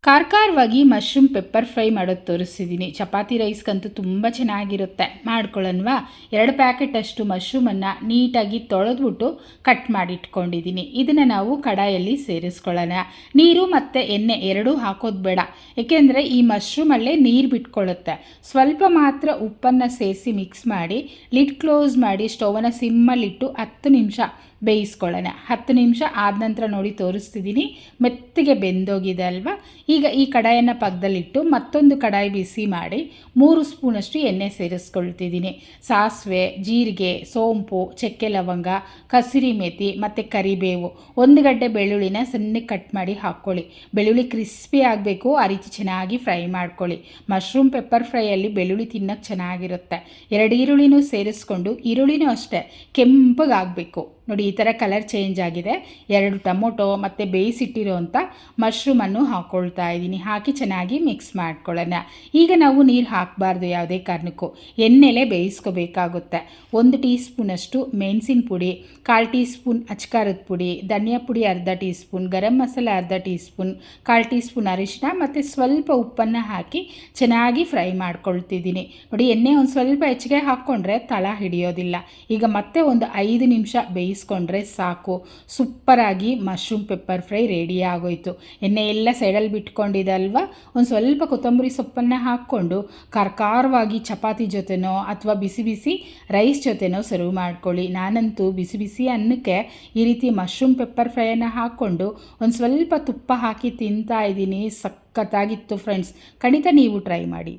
ಖಾರವಾಗಿ mushroom pepper fry ಮಾಡೋದು ತೋರಿಸ್ತಿದ್ದೀನಿ. ಚಪಾತಿ ರೈಸ್ಗಂತೂ ತುಂಬ ಚೆನ್ನಾಗಿರುತ್ತೆ. ಮಾಡ್ಕೊಳ್ಳೋಣವಾ? 2 ಪ್ಯಾಕೆಟ್ ಅಷ್ಟು ಮಶ್ರೂಮನ್ನು ನೀಟಾಗಿ ತೊಳೆದ್ಬಿಟ್ಟು ಕಟ್ ಮಾಡಿ ಇಟ್ಕೊಂಡಿದ್ದೀನಿ. ಇದನ್ನು ನಾವು ಕಡಾಯಲ್ಲಿ ಸೇರಿಸ್ಕೊಳ್ಳೋಣ. ನೀರು ಮತ್ತು ಎಣ್ಣೆ ಎರಡೂ ಹಾಕೋದು ಬೇಡ, ಏಕೆಂದರೆ ಈ ಮಶ್ರೂಮಲ್ಲೇ ನೀರು ಬಿಟ್ಕೊಳ್ಳುತ್ತೆ. ಸ್ವಲ್ಪ ಮಾತ್ರ ಉಪ್ಪನ್ನು ಸೇರಿಸಿ ಮಿಕ್ಸ್ ಮಾಡಿ ಲಿಡ್ ಕ್ಲೋಸ್ ಮಾಡಿ ಸ್ಟೌವನ್ನು ಸಿಮ್ಮಲ್ಲಿಟ್ಟು 10 ನಿಮಿಷ ಬೇಯಿಸ್ಕೊಳ್ಳೋಣ. 10 ನಿಮಿಷ ಆದ ನಂತರ ನೋಡಿ ತೋರಿಸ್ತಿದ್ದೀನಿ, ಮೆತ್ತಗೆ ಬೆಂದೋಗಿದೆ ಅಲ್ವಾ. ಈಗ ಈ ಕಡಾಯನ್ನು ಪಕ್ಕದಲ್ಲಿಟ್ಟು ಮತ್ತೊಂದು ಕಡಾಯಿ ಬಿಸಿ ಮಾಡಿ 3 ಸ್ಪೂನಷ್ಟು ಎಣ್ಣೆ ಸೇರಿಸ್ಕೊಳ್ತಿದ್ದೀನಿ. ಸಾಸಿವೆ, ಜೀರಿಗೆ, ಸೋಂಪು, ಚಕ್ಕೆ ಲವಂಗ, ಕಸೂರಿ ಮೇಥಿ ಮತ್ತು ಕರಿಬೇವು, 1 ಗಡ್ಡೆ ಬೆಳ್ಳುಳ್ಳಿನ ಸಣ್ಣಗೆ ಕಟ್ ಮಾಡಿ ಹಾಕ್ಕೊಳ್ಳಿ. ಬೆಳ್ಳುಳ್ಳಿ ಕ್ರಿಸ್ಪಿ ಆಗಬೇಕು, ಆ ರೀತಿ ಚೆನ್ನಾಗಿ ಫ್ರೈ ಮಾಡ್ಕೊಳ್ಳಿ. ಮಶ್ರೂಮ್ ಪೆಪ್ಪರ್ ಫ್ರೈಯಲ್ಲಿ ಬೆಳ್ಳುಳ್ಳಿ ತಿನ್ನೋಕ್ಕೆ ಚೆನ್ನಾಗಿರುತ್ತೆ. 2 ಈರುಳ್ಳಿನೂ ಸೇರಿಸ್ಕೊಂಡು, ಈರುಳ್ಳಿನೂ ಅಷ್ಟೇ ಕೆಂಪಗಾಗಬೇಕು ನೋಡಿ, ಈ ಥರ ಕಲರ್ ಚೇಂಜ್ ಆಗಿದೆ. 2 ಟೊಮೊಟೊ ಮತ್ತು ಬೇಯಿಸಿಟ್ಟಿರೋಂಥ ಮಶ್ರೂಮನ್ನು ಹಾಕ್ಕೊಳ್ತಾ ಇದ್ದೀನಿ. ಹಾಕಿ ಚೆನ್ನಾಗಿ ಮಿಕ್ಸ್ ಮಾಡ್ಕೊಳ್ಳೋಣ. ಈಗ ನಾವು ನೀರು ಹಾಕಬಾರ್ದು ಯಾವುದೇ ಕಾರಣಕ್ಕೂ, ಎಣ್ಣೆಲೆ ಬೇಯಿಸ್ಕೋಬೇಕಾಗುತ್ತೆ. 1 ಟೀ ಸ್ಪೂನಷ್ಟು ಮೆಣಸಿನ ಪುಡಿ, 1/4 ಟೀ ಸ್ಪೂನ್ ಅಚ್ಕಾರದ ಪುಡಿ, ಧನಿಯಾ ಪುಡಿ ಅರ್ಧ ಟೀ ಸ್ಪೂನ್, ಗರಂ ಮಸಾಲ ಅರ್ಧ ಟೀ ಸ್ಪೂನ್, 1/4 ಟೀ ಸ್ಪೂನ್ ಅರಿಶಿನ ಮತ್ತು ಸ್ವಲ್ಪ ಉಪ್ಪನ್ನು ಹಾಕಿ ಚೆನ್ನಾಗಿ ಫ್ರೈ ಮಾಡ್ಕೊಳ್ತಿದ್ದೀನಿ. ನೋಡಿ, ಎಣ್ಣೆ ಒಂದು ಸ್ವಲ್ಪ ಹೆಚ್ಚಿಗೆ ಹಾಕ್ಕೊಂಡ್ರೆ ತಳ ಹಿಡಿಯೋದಿಲ್ಲ. ಈಗ ಮತ್ತೆ ಒಂದು 5 ನಿಮಿಷ ಬೇಯಿಸ್ಕೊಂಡ್ರೆ ಸಾಕು. ಸೂಪರಾಗಿ ಮಶ್ರೂಮ್ ಪೆಪ್ಪರ್ ಫ್ರೈ ರೆಡಿ ಆಗೋಯ್ತು. ಎಣ್ಣೆ ಎಲ್ಲ ಸೈಡಲ್ಲಿ ಬಿಟ್ಕೊಂಡಿದೆ ಅಲ್ವಾ. ಒಂದು ಸ್ವಲ್ಪ ಕೊತ್ತಂಬರಿ ಸೊಪ್ಪನ್ನು ಹಾಕ್ಕೊಂಡು ಖಾರವಾಗಿ ಚಪಾತಿ ಜೊತೆನೋ ಅಥವಾ ಬಿಸಿ ಬಿಸಿ ರೈಸ್ ಜೊತೆನೋ ಸರ್ವ್ ಮಾಡ್ಕೊಳ್ಳಿ. ನಾನಂತೂ ಬಿಸಿ ಬಿಸಿ ಅನ್ನಕ್ಕೆ ಈ ರೀತಿ ಮಶ್ರೂಮ್ ಪೆಪ್ಪರ್ ಫ್ರೈಯನ್ನು ಹಾಕ್ಕೊಂಡು ಒಂದು ಸ್ವಲ್ಪ ತುಪ್ಪ ಹಾಕಿ ತಿಂತಾ ಇದ್ದೀನಿ. ಸಖತ್ತಾಗಿತ್ತು ಫ್ರೆಂಡ್ಸ್. ಖಂಡಿತ ನೀವು ಟ್ರೈ ಮಾಡಿ.